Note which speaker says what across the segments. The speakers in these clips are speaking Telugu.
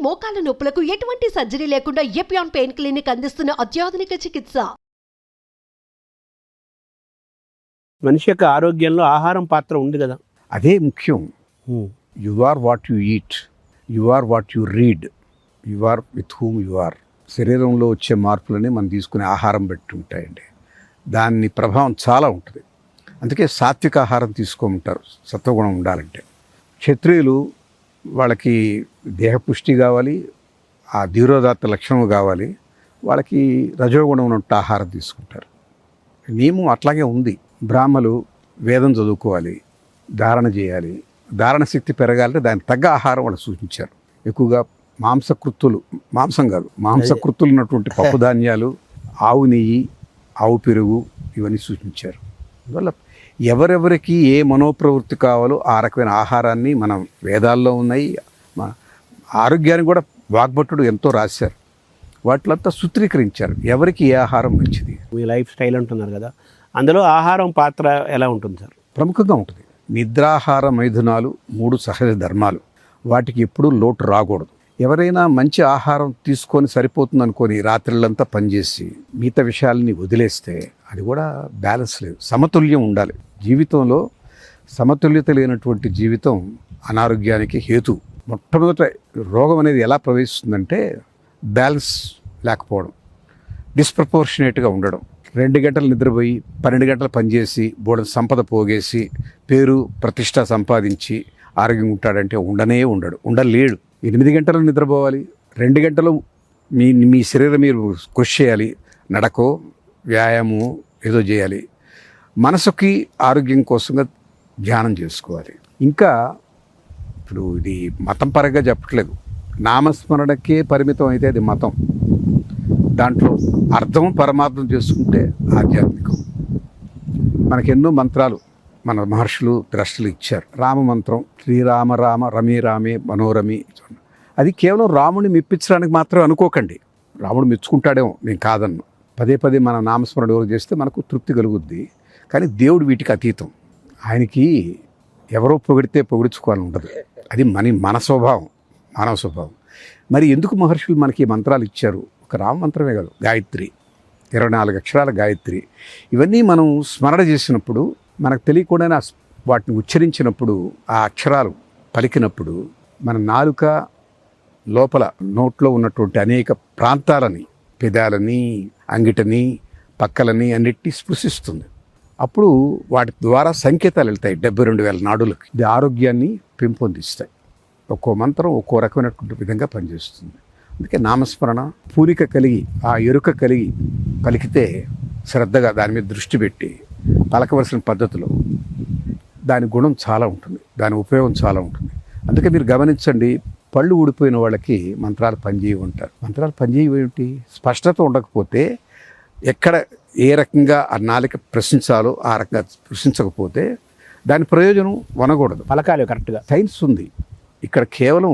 Speaker 1: మోకాల నొప్పులకు ఎటువంటి సర్జరీ లేకుండా ఎపియాన్ పెయిన్ క్లినిక్ అందిస్తున్న అత్యాధునిక చికిత్స.
Speaker 2: మనిషి యొక్క ఆరోగ్యంలో ఆహారం పాత్ర ఉంది కదా,
Speaker 3: అదే ముఖ్యం. You are what you eat, you are what you read, you are with whom you are. శరీరంలో వచ్చే మార్పులని మనం తీసుకునే ఆహారం బట్టి ఉంటాయండి. దాని ప్రభావం చాలా ఉంటుంది. అందుకే సాత్విక ఆహారం తీసుకోమంటారు సత్వగుణం ఉండాలంటే. క్షత్రియులు వాళ్ళకి దేహపుష్టి కావాలి, ఆ ధీరోదాత్త లక్షణం కావాలి, వాళ్ళకి రజోగుణం ఉన్నట్టు ఆహారం తీసుకుంటారు. నియమం అట్లాగే ఉంది. బ్రాహ్మలు వేదం చదువుకోవాలి, ధారణ చేయాలి, ధారణ శక్తి పెరగాలంటే దానికి తగ్గ ఆహారం వాళ్ళు సూచించారు. ఎక్కువగా మాంసకృత్తులు ఉన్నటువంటి పప్పు ధాన్యాలు, ఆవు నెయ్యి, ఆవు పెరుగు ఇవన్నీ సూచించారు. అందువల్ల ఎవరెవరికి ఏ మనోప్రవృత్తి కావాలో ఆ రకమైన ఆహారాన్ని మనం వేదాల్లో ఉన్నాయి. ఆరోగ్యాన్ని కూడా వాగ్భటుడు ఎంతో రాశారు. వాటిలంతా సూత్రీకరించారు ఎవరికి ఏ ఆహారం మంచిది.
Speaker 2: మీ లైఫ్ స్టైల్ అంటున్నారు కదా, అందులో ఆహారం పాత్ర ఎలా ఉంటుంది సార్?
Speaker 3: ప్రముఖంగా ఉంటుంది. నిద్రాహార మైథునాలు 3 సహజ ధర్మాలు. వాటికి ఎప్పుడూ లోటు రాకూడదు. ఎవరైనా మంచి ఆహారం తీసుకొని సరిపోతుంది అనుకొని రాత్రులంతా పనిచేసి మిగతా విషయాలని వదిలేస్తే అది కూడా బ్యాలెన్స్ లేదు. సమతుల్యం ఉండాలి. జీవితంలో సమతుల్యత లేనటువంటి జీవితం అనారోగ్యానికి హేతు. మొట్టమొదట రోగం అనేది ఎలా ప్రవేశిస్తుందంటే బ్యాలెన్స్ లేకపోవడం, డిస్ప్రపోర్షనేట్గా ఉండడం. 2 గంటలు నిద్రపోయి 12 గంటలు పనిచేసి బోర్డు సంపద పోగేసి పేరు ప్రతిష్ట సంపాదించి ఆరోగ్యంగా ఉంటాడంటే ఉండలేడు. 8 గంటలు నిద్రపోవాలి, 2 గంటలు మీ శరీరం మీరు కృషి చేయాలి, నడకో వ్యాయామం ఏదో చేయాలి. మనసుకి ఆరోగ్యం కోసంగా ధ్యానం చేసుకోవాలి. ఇంకా ఇప్పుడు ఇది మతం పరంగా చెప్పట్లేదు, నామస్మరణకే పరిమితం అయితే అది మతం. దాంట్లో అర్థం పరమార్థం చేసుకుంటే ఆధ్యాత్మికం. మనకెన్నో మంత్రాలు మన మహర్షులు ద్రష్టలు ఇచ్చారు. రామ మంత్రం, శ్రీరామ రామ రమే రామే మనోరమి. అది కేవలం రాముడిని మెప్పించడానికి మాత్రం అనుకోకండి. రాముడు మెచ్చుకుంటాడేమో, నేను కాదన్ను. పదే మన నామస్మరణ చేస్తే మనకు తృప్తి కలుగుద్ది. కానీ దేవుడు వీటికి అతీతం. ఆయనకి ఎవరో పొగిడితే పొగిడించుకోవాలని ఉండదు. అది మన స్వభావం, మానవ స్వభావం. మరి ఎందుకు మహర్షులు మనకి మంత్రాలు ఇచ్చారు? ఒక రామ మంత్రమే కాదు, గాయత్రి, 24 అక్షరాల గాయత్రి. ఇవన్నీ మనం స్మరణ చేసినప్పుడు, మనకు తెలియకుండానే వాటిని ఉచ్చరించినప్పుడు, ఆ అక్షరాలు పలికినప్పుడు మన నాలుక లోపల నోట్లో ఉన్నటువంటి అనేక ప్రాంతాలని, పెదాలని, అంగిటని, పక్కలని అన్నిటినీ స్పృశిస్తుంది. అప్పుడు వాటి ద్వారా సంకేతాలు వెళ్తాయి 72,000 నాడులకు. ఇది ఆరోగ్యాన్ని పెంపొందిస్తాయి. ఒక్కో మంత్రం ఒక్కో రకమైనటువంటి విధంగా పనిచేస్తుంది. అందుకే నామస్మరణ పూరిక కలిగి, ఆ ఎరుక కలిగి పలికితే శ్రద్ధగా దాని మీద దృష్టి పెట్టి పలకవలసిన పద్ధతిలో దాని గుణం చాలా ఉంటుంది, దాని ఉపయోగం చాలా ఉంటుంది. అందుకే మీరు గమనించండి, పళ్ళు ఊడిపోయిన వాళ్ళకి మంత్రాలు పనిచేయవు అంటారు. మంత్రాలు పనిచేయవు ఏమిటి? స్పష్టత ఉండకపోతే, ఎక్కడ ఏ రకంగా ఆ నాలిక ప్రశ్నించాలో ఆ రకంగా ప్రశ్నించకపోతే దాని ప్రయోజనం వనకూడదు.
Speaker 2: పలకాలి కరెక్ట్గా.
Speaker 3: సైన్స్ ఉంది ఇక్కడ. కేవలం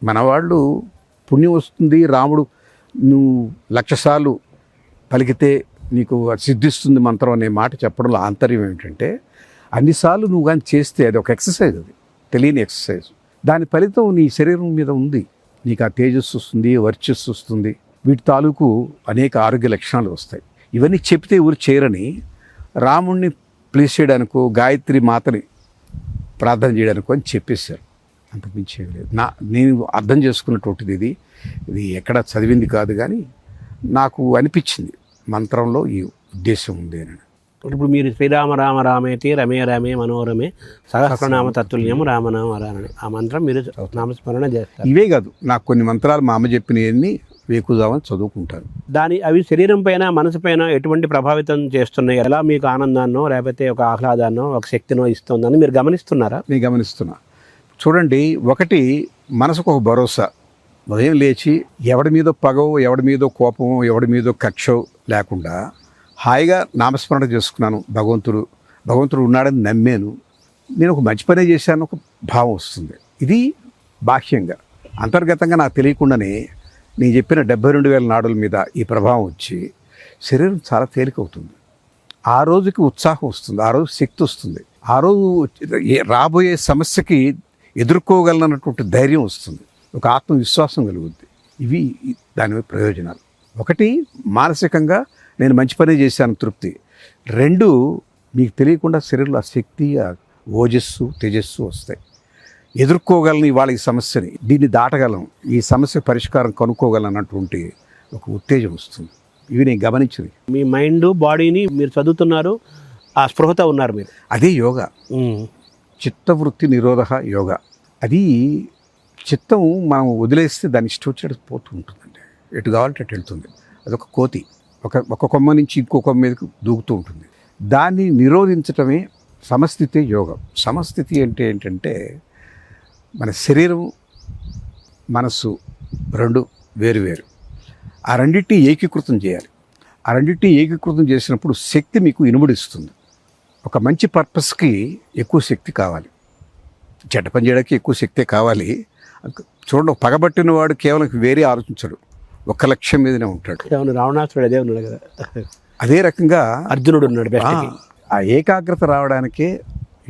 Speaker 3: మనవాళ్ళు పుణ్యం వస్తుంది, రాముడు నువ్వు 1,00,000 సార్లు పలికితే నీకు సిద్ధిస్తుంది మంత్రం అనే మాట చెప్పడంలో ఆంతర్యం ఏమిటంటే, అన్నిసార్లు నువ్వు కానీ చేస్తే అది ఒక ఎక్సర్సైజ్, అది తెలియని ఎక్సర్సైజ్. దాని ఫలితం నీ శరీరం మీద ఉంది. నీకు ఆ తేజస్సు వస్తుంది, వర్చస్సు వస్తుంది. వీటి తాలూకు అనేక ఆరోగ్య లక్షణాలు వస్తాయి. ఇవన్నీ చెప్తే ఊరు చేయరని రాముణ్ణి ప్లీజ్ చేయడానికో, గాయత్రి మాతని ప్రార్థన చేయడానికో అని చెప్పేశారు. అంతకుమించి లేదు. నేను అర్థం చేసుకున్నటువంటిది ఇది ఎక్కడ చదివింది కాదు, కానీ నాకు అనిపించింది మంత్రంలో ఈ ఉద్దేశం ఉంది అని.
Speaker 2: ఇప్పుడు మీరు శ్రీరామ రామ రామేతి రమే రమే మనోరమే సహస్రనామ తత్తుల్యము రామనామ రానని ఆ మంత్రం మీరు నామస్మరణ చేస్తారు.
Speaker 3: ఇవే కాదు, నాకు కొన్ని మంత్రాలు మా అమ్మ చెప్పినవన్నీ వేకుజామని చదువుకుంటాను.
Speaker 2: అవి శరీరం పైన, మనసు పైన ఎటువంటి ప్రభావితం చేస్తున్నాయి? ఎలా మీకు ఆనందాన్నో లేకపోతే ఒక ఆహ్లాదాన్నో ఒక శక్తినో ఇస్తుందని మీరు గమనిస్తున్నారా?
Speaker 3: నేను గమనిస్తున్నా. చూడండి, ఒకటి మనసుకు ఒక భరోసా. ఉదయం లేచి ఎవడి మీదో పగవో, ఎవడి మీదో కోపమో, ఎవడి మీదో కక్షో లేకుండా హాయిగా నామస్మరణ చేసుకున్నాను. భగవంతుడు ఉన్నాడని నమ్మాను, నేను ఒక మంచి పనే చేశాను, ఒక భావం వస్తుంది. ఇది బాహ్యంగా. అంతర్గతంగా నాకు తెలియకుండానే నేను చెప్పిన 72,000 నాడుల మీద ఈ ప్రభావం వచ్చి శరీరం చాలా తేలికవుతుంది. ఆ రోజుకి ఉత్సాహం వస్తుంది, ఆ రోజు శక్తి వస్తుంది, ఆ రోజు రాబోయే సమస్యకి ఎదుర్కోగలనటువంటి ధైర్యం వస్తుంది. ఒక ఆత్మవిశ్వాసం కలుగుద్ది. ఇవి దాని ప్రయోజనాలు. ఒకటి, మానసికంగా నేను మంచి పని చేశాను తృప్తి. 2, మీకు తెలియకుండా శరీరంలో ఆ శక్తి, ఆ ఓజస్సు, తేజస్సు వస్తాయి. ఎదుర్కోగలను ఇవాళ ఈ సమస్యని, దీన్ని దాటగలను, ఈ సమస్య పరిష్కారం కనుక్కోగలను అన్నటువంటి ఒక ఉత్తేజం వస్తుంది. ఇవి నేను గమనించింది.
Speaker 2: మీ మైండ్ బాడీని మీరు చదువుతున్నారు, ఆ స్పృహతో ఉన్నారు మీరు.
Speaker 3: అదే యోగా. చిత్తవృత్తి నిరోధ యోగా. అది చిత్తం మనం వదిలేస్తే దాన్ని ఇష్టం వచ్చినట్టు పోతూ ఉంటుందండి, ఎటు కావాలంటే అటు వెళ్తుంది. అదొక కోతి, ఒక కొమ్మ నుంచి ఇంకో కొమ్మ మీదకి దూకుతూ ఉంటుంది. దాన్ని నిరోధించటమే సమస్థితి యోగం. సమస్థితి అంటే ఏంటంటే మన శరీరం, మనస్సు 2 వేరు. ఆ రెండింటిని ఏకీకృతం చేయాలి. ఆ రెండింటిని ఏకీకృతం చేసినప్పుడు శక్తి మీకు ఇనుముడిస్తుంది. ఒక మంచి పర్పస్కి ఎక్కువ శక్తి కావాలి, చెడ్డ పని చేయడానికి ఎక్కువ శక్తే కావాలి. చూడండి, పగబట్టిన వాడు కేవలం వేరే ఆలోచించడు, ఒక్క లక్ష్యం మీదనే ఉంటాడు.
Speaker 2: రావణాసురుడు అదే ఉన్నాడు కదా,
Speaker 3: అదే రకంగా
Speaker 2: అర్జునుడు ఉన్నాడు.
Speaker 3: ఆ ఏకాగ్రత రావడానికే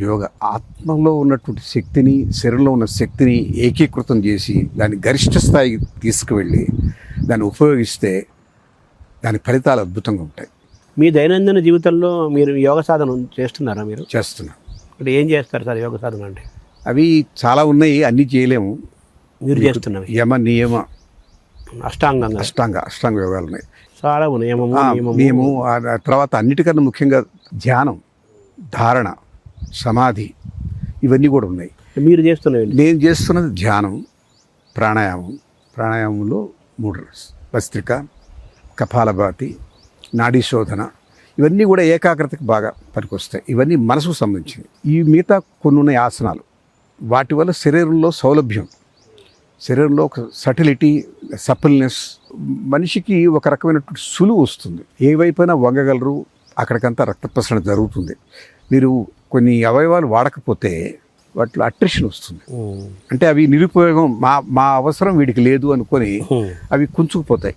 Speaker 3: యోగా. ఆత్మలో ఉన్నటువంటి శక్తిని, శరీరంలో ఉన్న శక్తిని ఏకీకృతం చేసి దాన్ని గరిష్ట స్థాయికి తీసుకువెళ్ళి దాన్ని ఉపయోగిస్తే దాని ఫలితాలు అద్భుతంగా ఉంటాయి.
Speaker 2: మీ దైనందిన జీవితంలో మీరు యోగ సాధన చేస్తున్నారా? మీరు
Speaker 3: చేస్తున్నాం.
Speaker 2: అంటే ఏం చేస్తారు సార్ యోగ సాధన అంటే?
Speaker 3: అవి చాలా ఉన్నాయి, అన్నీ చేయలేము.
Speaker 2: మీరు చేస్తున్నవి
Speaker 3: యమ నియమ అష్టాంగ యోగాలు ఉన్నాయి,
Speaker 2: చాలా ఉన్నాయి.
Speaker 3: నియమము, ఆ తర్వాత అన్నిటికన్నా ముఖ్యంగా ధ్యానం, ధారణ, సమాధి, ఇవన్నీ కూడా ఉన్నాయి.
Speaker 2: మీరు చేస్తున్నవి?
Speaker 3: నేను చేస్తున్నది ధ్యానం, ప్రాణాయామం. ప్రాణాయామంలో 3 భస్త్రిక, కపాలభాతి, నాడీ శోధన, ఇవన్నీ కూడా ఏకాగ్రతకు బాగా పనికొస్తాయి. ఇవన్నీ మనసుకు సంబంధించినవి. ఈ మిగతా కొన్ని ఉన్నాయి ఆసనాలు, వాటి వల్ల శరీరంలో సౌలభ్యం, శరీరంలో ఒక సటిలిటీ, సపుల్నెస్, మనిషికి ఒక రకమైనటువంటి సులువు వస్తుంది. ఏ వైపైనా వంగగలరు, అక్కడికంతా రక్త ప్రసరణ జరుగుతుంది. మీరు కొన్ని అవయవాలు వాడకపోతే వాటిలో అట్రిషన్ వస్తుంది, అంటే అవి నిరుపయోగం, మా అవసరం వీడికి లేదు అనుకొని అవి కుంచుకుపోతాయి.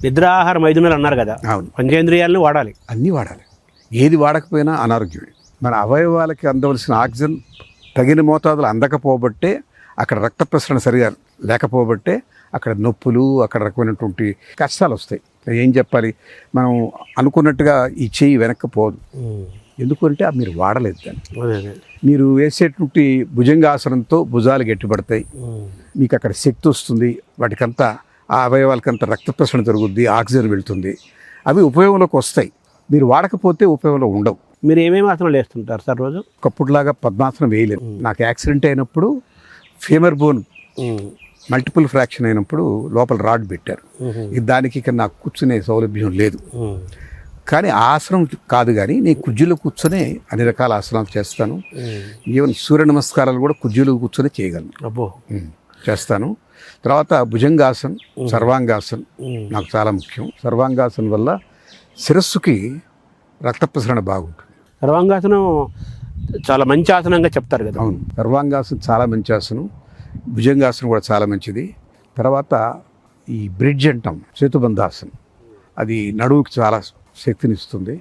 Speaker 2: నిద్రాహార మైదునాలు అన్నారు కదా,
Speaker 3: అవును,
Speaker 2: పంచేంద్రియాలను వాడాలి,
Speaker 3: అన్నీ వాడాలి. ఏది వాడకపోయినా అనారోగ్యమే. మన అవయవాలకి అందవలసిన ఆక్సిజన్ తగిన మోతాదులు అందకపోబట్టే, అక్కడ రక్త ప్రసరణ సరిగా లేకపోబట్టే అక్కడ నొప్పులు, అక్కడ రకమైనటువంటి కష్టాలు వస్తాయి. ఏం చెప్పాలి, మనం అనుకున్నట్టుగా ఈ చెయ్యి వెనక్కి పోదు. ఎందుకంటే మీరు వాడలేదు దాన్ని. మీరు వేసేటువంటి భుజంగాసనంతో భుజాలు గట్టిపడతాయి, మీకు అక్కడ శక్తి వస్తుంది, వాటికంతా ఆ అవయవాలకంతా రక్త ప్రసరణ జరుగుద్ది, ఆక్సిజన్ వెళ్తుంది, అవి ఉపయోగంలోకి వస్తాయి. మీరు వాడకపోతే ఉపయోగంలో ఉండవు.
Speaker 2: మీరు ఏమేమి ఆసనాలు వేస్తుంటారు సార్ రోజు?
Speaker 3: ఒకప్పుడులాగా పద్మాసనం వేయలేదు. నాకు యాక్సిడెంట్ అయినప్పుడు ఫేమర్ బోన్ మల్టిపుల్ ఫ్రాక్షన్ అయినప్పుడు లోపల రాడ్ పెట్టారు. దానికి ఇక నాకు కూర్చునే సౌలభ్యం లేదు. కానీ ఆసనం కాదు, కానీ నేను కుర్జీలో కూర్చొని అన్ని రకాల ఆసనాలు చేస్తాను. ఈవెన్ సూర్య నమస్కారాలు కూడా కుర్జీలో కూర్చొని చేయగలను.
Speaker 2: అబ్బో,
Speaker 3: చేస్తాను. తర్వాత భుజంగాసన్, సర్వాంగాసన్ నాకు చాలా ముఖ్యం. సర్వాంగాసన్ వల్ల శిరస్సుకి రక్త ప్రసరణ బాగుంటుంది.
Speaker 2: సర్వాంగాసనం చాలా మంచి ఆసనంగా చెప్తారు కదా.
Speaker 3: అవును, సర్వాంగాసనం చాలా మంచి ఆసనం. భుజంగాసనం కూడా చాలా మంచిది. తర్వాత ఈ బ్రిడ్జ్ అంటాం, సేతుబంధాసనం, అది నడువుకి చాలా శక్తినిస్తుంది.